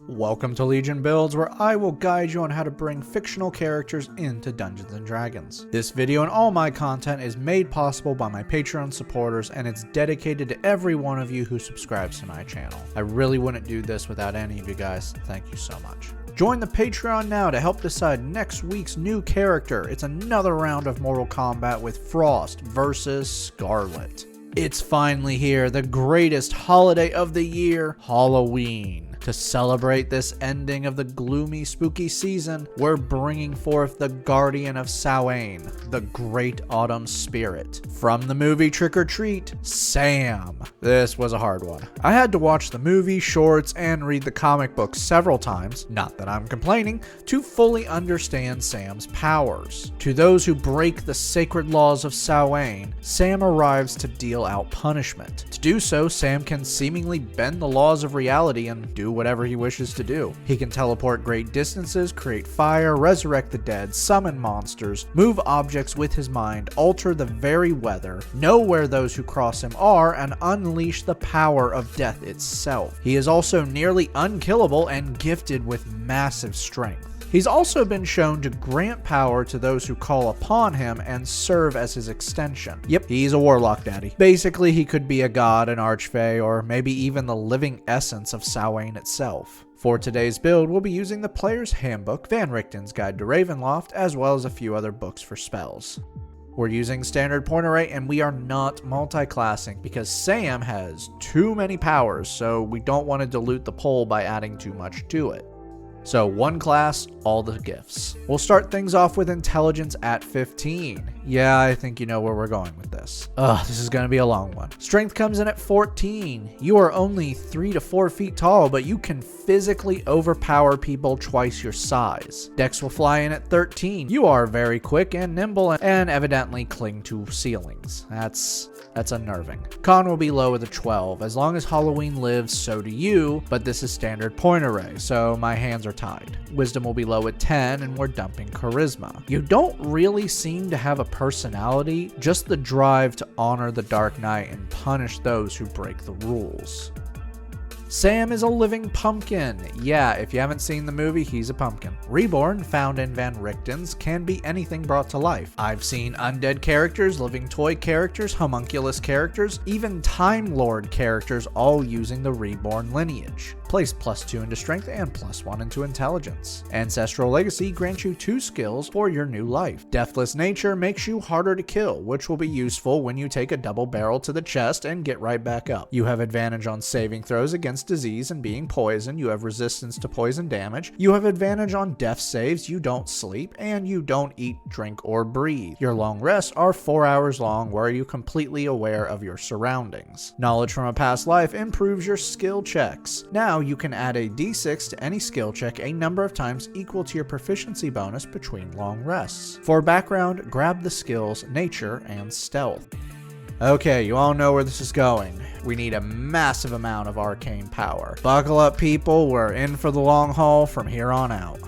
Welcome to Legion Builds, where I will guide you on how to bring fictional characters into Dungeons & Dragons. This video and all my content is made possible by my Patreon supporters, and it's dedicated to every one of you who subscribes to my channel. I really wouldn't do this without any of you guys. Thank you so much. Join the Patreon now to help decide next week's new character. It's another round of Mortal Kombat with Frost versus Scarlet. It's finally here, the greatest holiday of the year, Halloween. To celebrate this ending of the gloomy, spooky season, we're bringing forth the Guardian of Samhain, the Great Autumn Spirit. From the movie Trick or Treat, Sam. This was a hard one. I had to watch the movie, shorts, and read the comic book several times, not that I'm complaining, to fully understand Sam's powers. To those who break the sacred laws of Samhain, Sam arrives to deal out punishment. To do so, Sam can seemingly bend the laws of reality and do whatever he wishes to do. He can teleport great distances, create fire, resurrect the dead, summon monsters, move objects with his mind, alter the very weather, know where those who cross him are, and unleash the power of death itself. He is also nearly unkillable and gifted with massive strength. He's also been shown to grant power to those who call upon him and serve as his extension. Yep, he's a warlock daddy. Basically, he could be a god, an archfey, or maybe even the living essence of Samhain itself. For today's build, we'll be using the Player's Handbook, Van Richten's Guide to Ravenloft, as well as a few other books for spells. We're using standard point array, and we are not multi-classing because Sam has too many powers, so we don't want to dilute the pool by adding too much to it. So one class, all the gifts. We'll start things off with intelligence at 15. Yeah, I think you know where we're going with this. This is gonna be a long one. Strength comes in at 14. You are only 3 to 4 feet tall, but you can physically overpower people twice your size. Dex will fly in at 13. You are very quick and nimble and evidently cling to ceilings. That's unnerving. Con will be low with a 12. As long as Halloween lives, so do you, but this is standard point array, so my hands are tied. Wisdom will be low at 10, and we're dumping charisma. You don't really seem to have a personality, just the drive to honor the Dark Knight and punish those who break the rules. Sam is a living pumpkin. Yeah, if you haven't seen the movie, he's a pumpkin. Reborn, found in Van Richten's, can be anything brought to life. I've seen undead characters, living toy characters, homunculus characters, even Time Lord characters, all using the Reborn lineage. Place +2 into strength and +1 into intelligence. Ancestral Legacy grants you 2 skills for your new life. Deathless Nature makes you harder to kill, which will be useful when you take a double barrel to the chest and get right back up. You have advantage on saving throws against disease and being poisoned. You have resistance to poison damage. You have advantage on death saves. You don't sleep, and you don't eat, drink, or breathe. Your long rests are 4 hours long, where you're completely aware of your surroundings. Knowledge from a past life improves your skill checks. Now you can add a d6 to any skill check a number of times equal to your proficiency bonus between long rests. For background, grab the skills Nature and Stealth. Okay, you all know where this is going. We need a massive amount of arcane power. Buckle up, people, we're in for the long haul from here on out.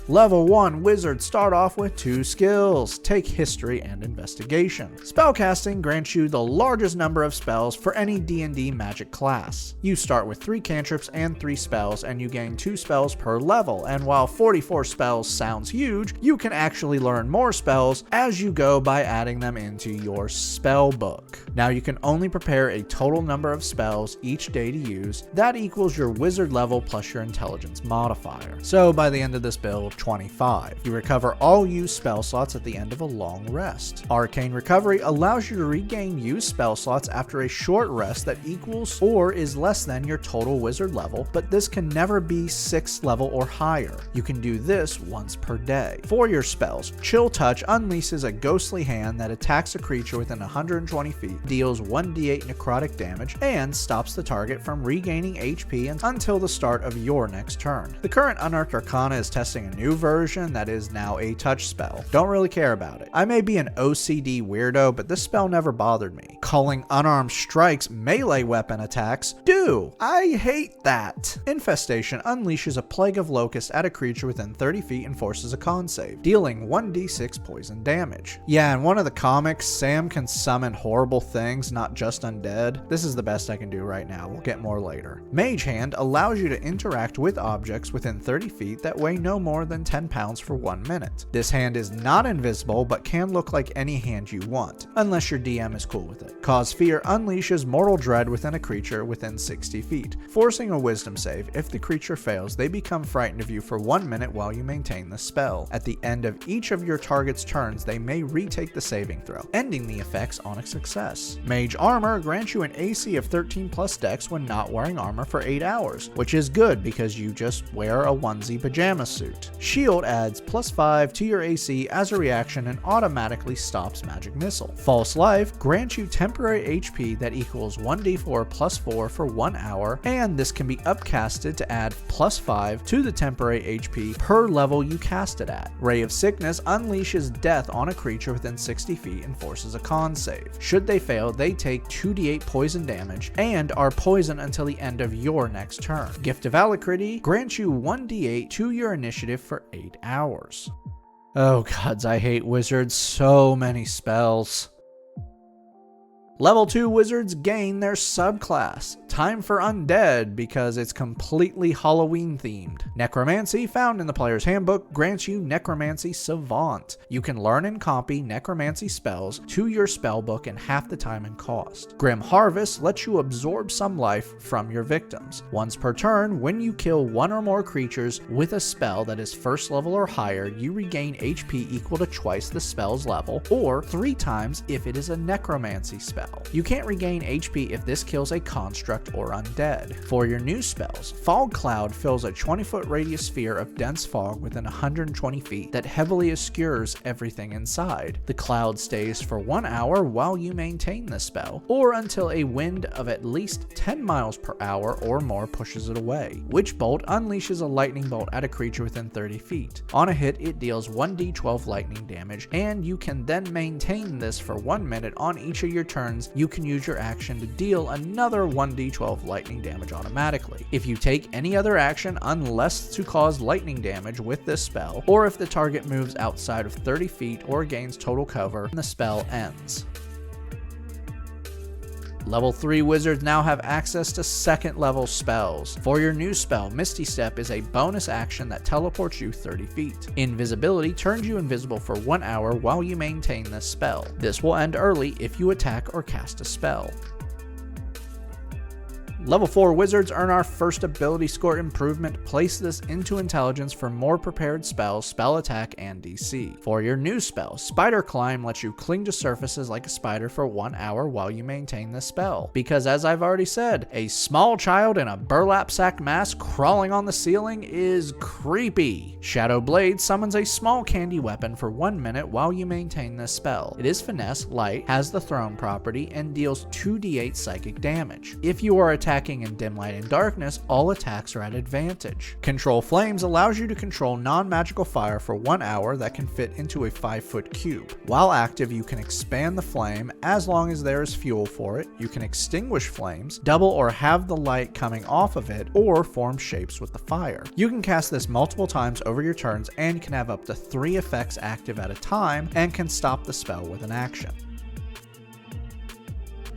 Level 1 Wizards start off with 2 skills. Take History and Investigation. Spellcasting grants you the largest number of spells for any D&D magic class. You start with 3 cantrips and 3 spells, and you gain 2 spells per level, and while 44 spells sounds huge, you can actually learn more spells as you go by adding them into your spell book. Now you can only prepare a total number of spells each day to use. That equals your wizard level plus your intelligence modifier. So by the end of this build, 25. You recover all used spell slots at the end of a long rest. Arcane Recovery allows you to regain used spell slots after a short rest that equals or is less than your total wizard level, but this can never be 6th level or higher. You can do this once per day. For your spells, Chill Touch unleashes a ghostly hand that attacks a creature within 120 feet, deals 1d8 necrotic damage, and stops the target from regaining HP until the start of your next turn. The current Unearthed Arcana is testing a new new version that is now a touch spell. Don't really care about it. I may be an OCD weirdo, but this spell never bothered me. Calling unarmed strikes melee weapon attacks do. I hate that. Infestation unleashes a plague of locusts at a creature within 30 feet and forces a con save, dealing 1d6 poison damage. Yeah, in one of the comics, Sam can summon horrible things, not just undead. This is the best I can do right now. We'll get more later. Mage Hand allows you to interact with objects within 30 feet that weigh no more than 10 pounds for 1 minute. This hand is not invisible, but can look like any hand you want, unless your DM is cool with it. Cause Fear unleashes mortal dread within a creature within 60 feet, forcing a wisdom save. If the creature fails, they become frightened of you for 1 minute while you maintain the spell. At the end of each of your target's turns, they may retake the saving throw, ending the effects on a success. Mage Armor grants you an AC of 13 plus dex when not wearing armor for 8 hours, which is good because you just wear a onesie pajama suit. Shield adds +5 to your AC as a reaction and automatically stops magic missile. False Life grants you temporary HP that equals 1d4 plus 4 for 1 hour, and this can be upcasted to add +5 to the temporary HP per level you cast it at. Ray of Sickness unleashes death on a creature within 60 feet and forces a con save. Should they fail, they take 2d8 poison damage and are poisoned until the end of your next turn. Gift of Alacrity grants you 1d8 to your initiative for 8 hours. Oh gods, I hate wizards. So many spells. Level 2 wizards gain their subclass. Time for Undead because it's completely Halloween themed. Necromancy, found in the player's handbook, grants you Necromancy Savant. You can learn and copy necromancy spells to your spellbook in half the time and cost. Grim Harvest lets you absorb some life from your victims. Once per turn, when you kill one or more creatures with a spell that is first level or higher, you regain HP equal to twice the spell's level, or 3 times if it is a necromancy spell. You can't regain HP if this kills a construct or undead. For your new spells, Fog Cloud fills a 20-foot radius sphere of dense fog within 120 feet that heavily obscures everything inside. The cloud stays for 1 hour while you maintain the spell, or until a wind of at least 10 miles per hour or more pushes it away. Witch Bolt unleashes a lightning bolt at a creature within 30 feet. On a hit, it deals 1d12 lightning damage, and you can then maintain this for 1 minute on each of your turns. You can use your action to deal another 1d12 lightning damage automatically. If you take any other action unless to cause lightning damage with this spell, or if the target moves outside of 30 feet or gains total cover, the spell ends. Level 3 wizards now have access to second level spells. For your new spell, Misty Step is a bonus action that teleports you 30 feet. Invisibility turns you invisible for 1 hour while you maintain this spell. This will end early if you attack or cast a spell. Level 4 wizards earn our first ability score improvement. Place this into intelligence for more prepared spells, spell attack, and DC. For your new spell, Spider Climb lets you cling to surfaces like a spider for 1 hour while you maintain the spell. Because as I've already said, a small child in a burlap sack mask crawling on the ceiling is creepy. Shadow Blade summons a small candy weapon for 1 minute while you maintain this spell. It is finesse, light, has the thrown property, and deals 2d8 psychic damage. If you are attacking in dim light and darkness, all attacks are at advantage. Control Flames allows you to control non-magical fire for 1 hour that can fit into a 5-foot cube. While active, you can expand the flame as long as there is fuel for it. You can extinguish flames, double or halve the light coming off of it, or form shapes with the fire. You can cast this multiple times over your turns and can have up to 3 effects active at a time and can stop the spell with an action.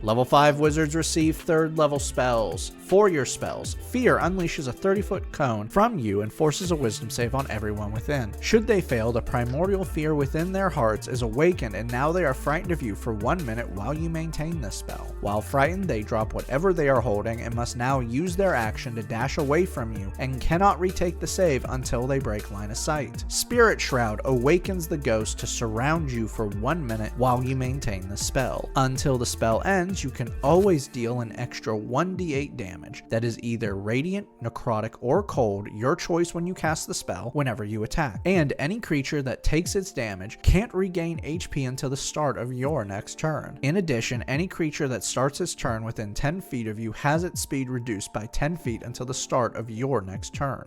Level 5 wizards receive 3rd level spells. For your spells, Fear unleashes a 30-foot cone from you and forces a wisdom save on everyone within. Should they fail, the primordial fear within their hearts is awakened and now they are frightened of you for 1 minute while you maintain this spell. While frightened, they drop whatever they are holding and must now use their action to dash away from you and cannot retake the save until they break line of sight. Spirit Shroud awakens the ghost to surround you for 1 minute while you maintain the spell. Until the spell ends, you can always deal an extra 1d8 damage that is either radiant, necrotic, or cold, your choice when you cast the spell, whenever you attack. And any creature that takes its damage can't regain HP until the start of your next turn. In addition, any creature that starts its turn within 10 feet of you has its speed reduced by 10 feet until the start of your next turn.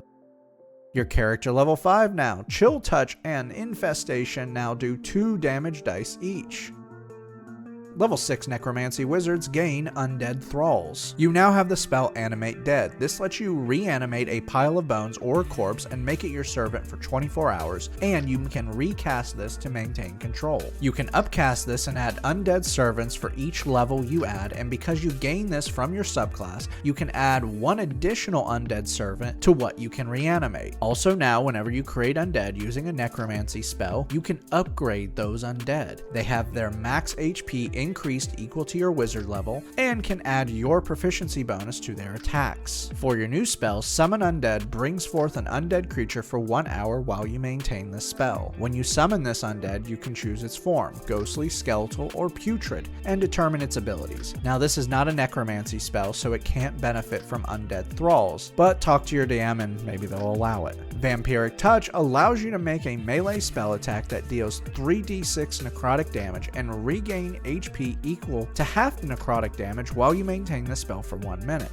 Your character level 5 now. Chill Touch and Infestation now do 2 damage dice each. Level 6 Necromancy Wizards gain Undead Thralls. You now have the spell Animate Dead. This lets you reanimate a pile of bones or a corpse and make it your servant for 24 hours, and you can recast this to maintain control. You can upcast this and add undead servants for each level you add, and because you gain this from your subclass, you can add 1 additional undead servant to what you can reanimate. Also now, whenever you create undead using a necromancy spell, you can upgrade those undead. They have their max HP increased equal to your wizard level, and can add your proficiency bonus to their attacks. For your new spell, Summon Undead brings forth an undead creature for 1 hour while you maintain this spell. When you summon this undead, you can choose its form, ghostly, skeletal, or putrid, and determine its abilities. Now this is not a necromancy spell, so it can't benefit from undead thralls, but talk to your DM and maybe they'll allow it. Vampiric Touch allows you to make a melee spell attack that deals 3d6 necrotic damage and regain HP equal to half the necrotic damage while you maintain the spell for 1 minute.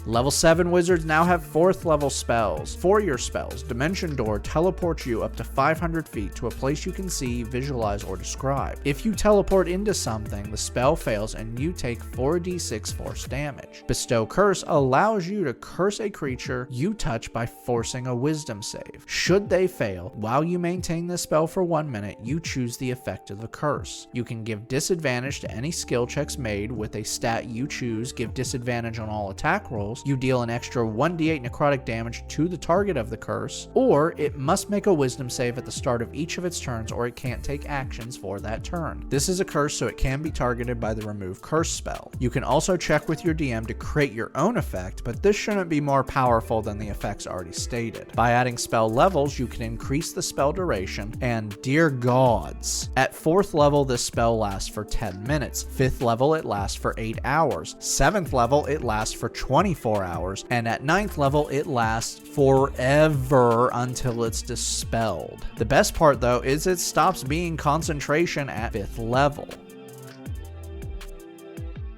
Level 7 wizards now have 4th level spells. For your spells, Dimension Door teleports you up to 500 feet to a place you can see, visualize, or describe. If you teleport into something, the spell fails and you take 4d6 force damage. Bestow Curse allows you to curse a creature you touch by forcing a wisdom save. Should they fail, while you maintain the spell for 1 minute, you choose the effect of the curse. You can give disadvantage to any skill checks made with a stat you choose, give disadvantage on all attack rolls, you deal an extra 1d8 necrotic damage to the target of the curse, or it must make a wisdom save at the start of each of its turns or it can't take actions for that turn. This is a curse, so it can be targeted by the remove curse spell. You can also check with your DM to create your own effect, but this shouldn't be more powerful than the effects already stated. By adding spell levels, you can increase the spell duration, and dear gods, at 4th level this spell lasts for 10 minutes, 5th level it lasts for 8 hours, 7th level it lasts for 24 hours, and at 9th level it lasts forever until it's dispelled. The best part though is it stops being concentration at 5th level.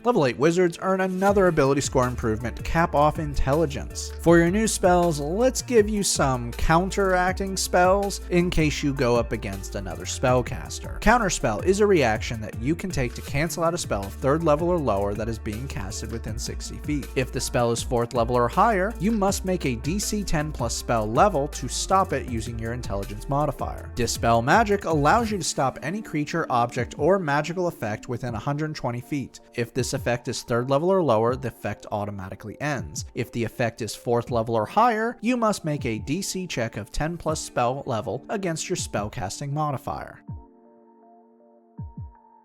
Level 8 wizards earn another ability score improvement to cap off intelligence. For your new spells, let's give you some counteracting spells in case you go up against another spellcaster. Counterspell is a reaction that you can take to cancel out a spell of 3rd level or lower that is being casted within 60 feet. If the spell is 4th level or higher, you must make a DC 10 plus spell level to stop it using your intelligence modifier. Dispel Magic allows you to stop any creature, object, or magical effect within 120 feet. If this effect is 3rd level or lower, the effect automatically ends. If the effect is 4th level or higher, you must make a DC check of 10 plus spell level against your spellcasting modifier.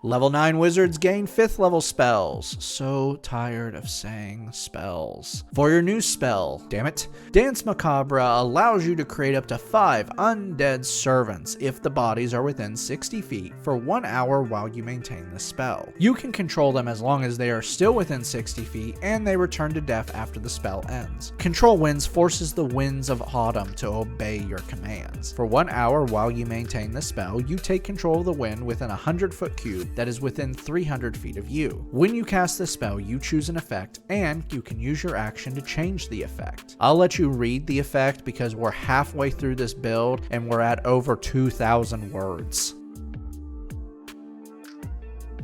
Level 9 wizards gain 5th level spells. So tired of saying spells. For your new spell, damn it, Dance Macabre allows you to create up to 5 undead servants if the bodies are within 60 feet for 1 hour while you maintain the spell. You can control them as long as they are still within 60 feet and they return to death after the spell ends. Control Winds forces the winds of autumn to obey your commands. For 1 hour while you maintain the spell, you take control of the wind within a 100-foot cube that is within 300 feet of you. When you cast the spell, you choose an effect, and you can use your action to change the effect. I'll let you read the effect because we're halfway through this build and we're at over 2,000 words.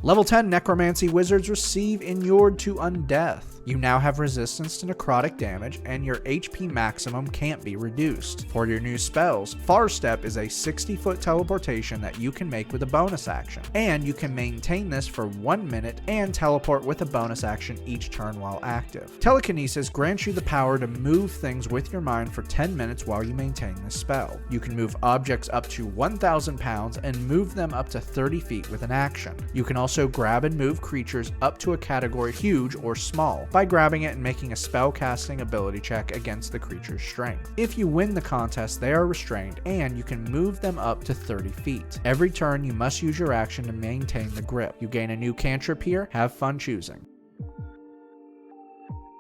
Level 10 Necromancy Wizards receive Inured to Undeath. You now have resistance to necrotic damage, and your HP maximum can't be reduced. For your new spells, Far Step is a 60-foot teleportation that you can make with a bonus action, and you can maintain this for 1 minute and teleport with a bonus action each turn while active. Telekinesis grants you the power to move things with your mind for 10 minutes while you maintain this spell. You can move objects up to 1,000 pounds and move them up to 30 feet with an action. You can also grab and move creatures up to a category huge or small by grabbing it and making a spell casting ability check against the creature's strength. If you win the contest, they are restrained and you can move them up to 30 feet. Every turn you must use your action to maintain the grip. You gain a new cantrip here, have fun choosing.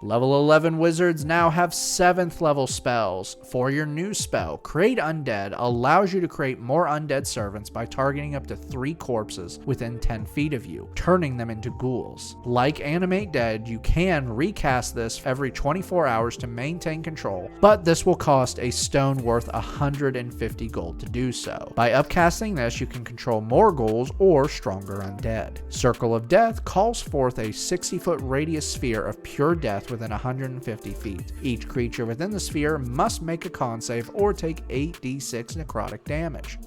Level 11 wizards now have 7th level spells. For your new spell, Create Undead allows you to create more undead servants by targeting up to 3 corpses within 10 feet of you, turning them into ghouls. Like Animate Dead, you can recast this every 24 hours to maintain control, but this will cost a stone worth 150 gold to do so. By upcasting this, you can control more ghouls or stronger undead. Circle of Death calls forth a 60-foot radius sphere of pure death within 150 feet. Each creature within the sphere must make a con save or take 8d6 necrotic damage.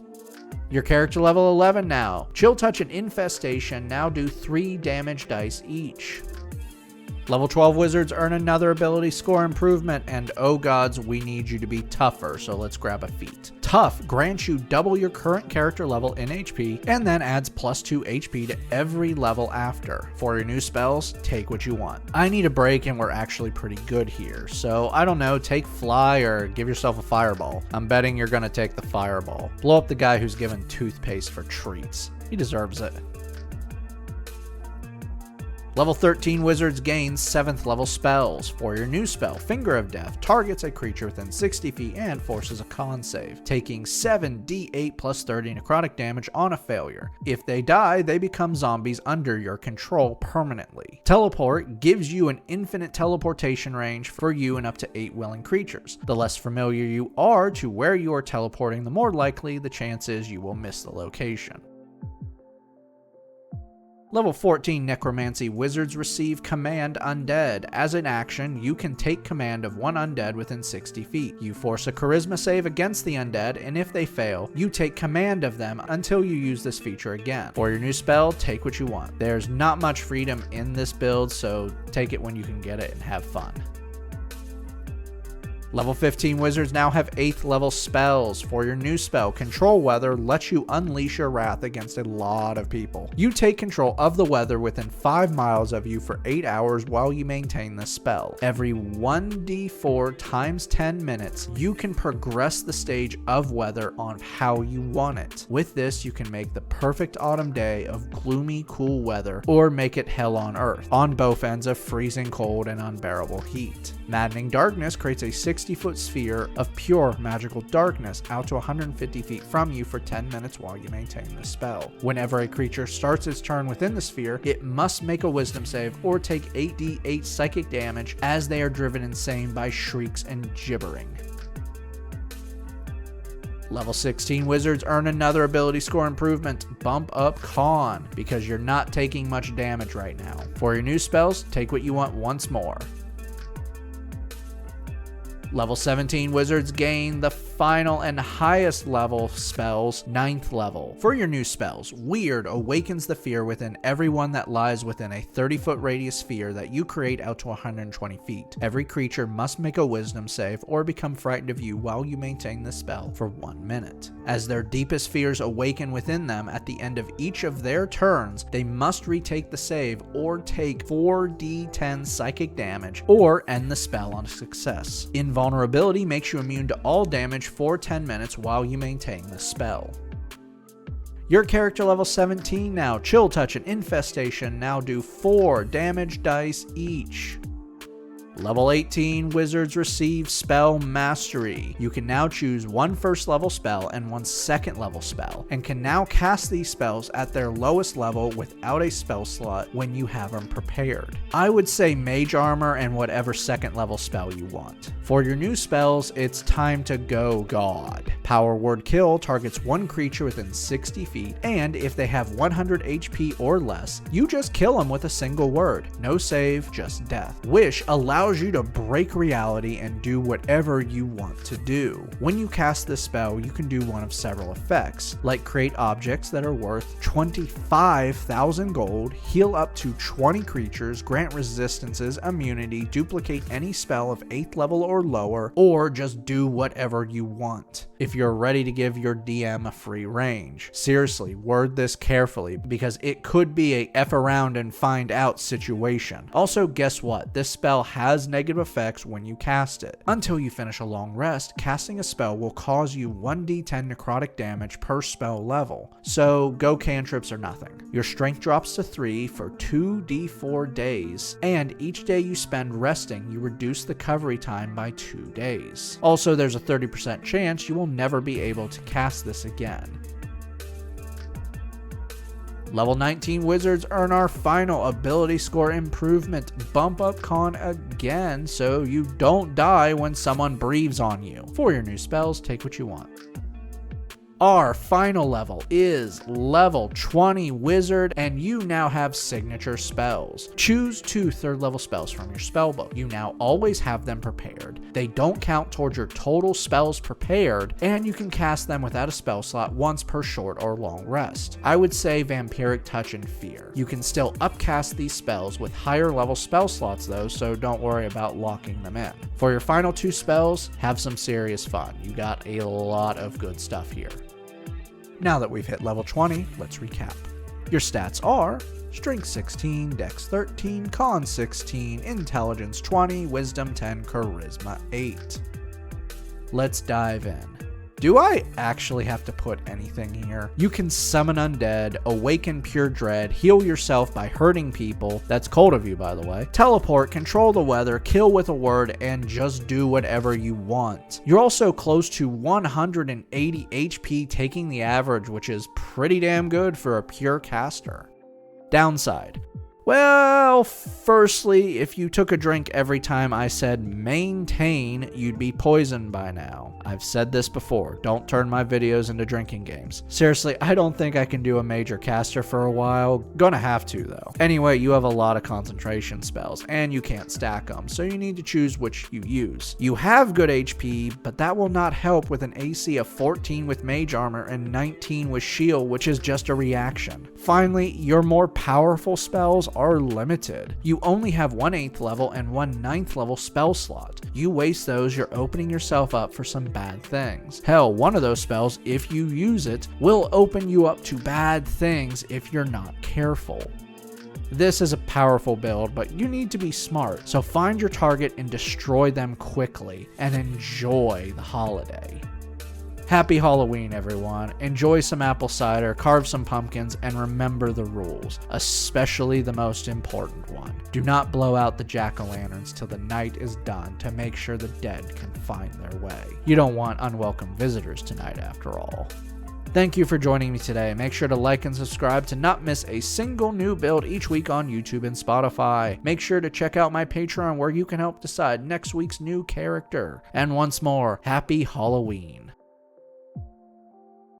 Your character level 11 now. Chill Touch and Infestation now do 3 damage dice each. Level 12 wizards earn another ability score improvement, and oh gods, we need you to be tougher, so let's grab a feat. Tough grants you double your current character level in HP, and then adds +2 HP to every level after. For your new spells, take what you want. I need a break and we're actually pretty good here, so I don't know, take Fly or give yourself a Fireball. I'm betting you're gonna take the Fireball. Blow up the guy who's given toothpaste for treats. He deserves it. Level 13 wizards gain 7th level spells. For your new spell, Finger of Death targets a creature within 60 feet and forces a con save, taking 7d8 plus 30 necrotic damage on a failure. If they die, they become zombies under your control permanently. Teleport gives you an infinite teleportation range for you and up to 8 willing creatures. The less familiar you are to where you are teleporting, the more likely the chance is you will miss the location. Level 14 Necromancy wizards receive Command Undead. As an action, you can take command of 1 undead within 60 feet. You force a charisma save against the undead, and if they fail, you take command of them until you use this feature again. For your new spell, take what you want. There's not much freedom in this build, so take it when you can get it and have fun. Level 15 wizards now have 8th level spells. For your new spell, Control Weather lets you unleash your wrath against a lot of people. You take control of the weather within 5 miles of you for 8 hours while you maintain this spell. Every 1d4 times 10 minutes, you can progress the stage of weather on how you want it. With this, you can make the perfect autumn day of gloomy, cool weather, or make it hell on earth, on both ends of freezing cold and unbearable heat. Maddening Darkness creates a 60-foot sphere of pure magical darkness out to 150 feet from you for 10 minutes while you maintain the spell. Whenever a creature starts its turn within the sphere, it must make a wisdom save or take 8d8 psychic damage as they are driven insane by shrieks and gibbering. Level 16 wizards earn another ability score improvement, Bump Up Con, because you're not taking much damage right now. For your new spells, take what you want once more. Level 17 wizards gain the final and highest level spells, 9th level. For your new spells, Weird awakens the fear within everyone that lies within a 30-foot radius sphere that you create out to 120 feet. Every creature must make a wisdom save or become frightened of you while you maintain the spell for 1 minute. As their deepest fears awaken within them at the end of each of their turns, they must retake the save or take 4d10 psychic damage or end the spell on a success. Invulnerability makes you immune to all damage for 10 minutes while you maintain the spell. Your character level 17 now. Chill Touch and Infestation now do 4 damage dice each. Level 18 wizards receive Spell Mastery. You can now choose 1 first level spell and 1 second level spell, and can now cast these spells at their lowest level without a spell slot when you have them prepared. I would say Mage Armor and whatever second level spell you want. For your new spells, it's time to go God. Power Word Kill targets 1 creature within 60 feet, and if they have 100 HP or less, you just kill them with a single word. No save, just death. Wish allows you to break reality and do whatever you want to do. When you cast this spell, you can do one of several effects, like create objects that are worth 25,000 gold, heal up to 20 creatures, grant resistances, immunity, duplicate any spell of 8th level or lower, or just do whatever you want. If you're ready to give your DM a free range. Seriously, word this carefully because it could be a F around and find out situation. Also, guess what? This spell has negative effects when you cast it. Until you finish a long rest, casting a spell will cause you 1d10 necrotic damage per spell level. So go cantrips or nothing. Your strength drops to 3 for 2d4 days, and each day you spend resting, you reduce the recovery time by 2 days. Also, there's a 30% chance you will never be able to cast this again. Level 19 wizards earn our final ability score improvement, Bump Up Con again, so you don't die when someone breathes on you. For your new spells, take what you want. Our final level is level 20 wizard, and you now have signature spells. Choose 2 3rd level spells from your spellbook. You now always have them prepared. They don't count towards your total spells prepared, and you can cast them without a spell slot once per short or long rest. I would say Vampiric Touch and Fear. You can still upcast these spells with higher level spell slots though, so don't worry about locking them in. For your final 2 spells, have some serious fun. You got a lot of good stuff here. Now that we've hit level 20, let's recap. Your stats are Strength 16, Dex 13, Con 16, Intelligence 20, Wisdom 10, Charisma 8. Let's dive in. Do I actually have to put anything here? You can summon undead, awaken pure dread, heal yourself by hurting people, that's cold of you by the way, teleport, control the weather, kill with a word, and just do whatever you want. You're also close to 180 HP, taking the average, which is pretty damn good for a pure caster. Downside. Well, firstly, if you took a drink every time I said maintain, you'd be poisoned by now. I've said this before, don't turn my videos into drinking games. Seriously, I don't think I can do a major caster for a while. Gonna have to though. Anyway, you have a lot of concentration spells, and you can't stack them, so you need to choose which you use. You have good HP, but that will not help with an AC of 14 with mage armor and 19 with shield, which is just a reaction. Finally, your more powerful spells are limited. You only have 1 8th level and 1 9th level spell slot. You waste those, you're opening yourself up for some bad things. Hell, one of those spells, if you use it, will open you up to bad things if you're not careful. This is a powerful build, but you need to be smart, so find your target and destroy them quickly, and enjoy the holiday. Happy Halloween, everyone. Enjoy some apple cider, carve some pumpkins, and remember the rules, especially the most important one. Do not blow out the jack-o'-lanterns till the night is done to make sure the dead can find their way. You don't want unwelcome visitors tonight, after all. Thank you for joining me today. Make sure to like and subscribe to not miss a single new build each week on YouTube and Spotify. Make sure to check out my Patreon where you can help decide next week's new character. And once more, happy Halloween.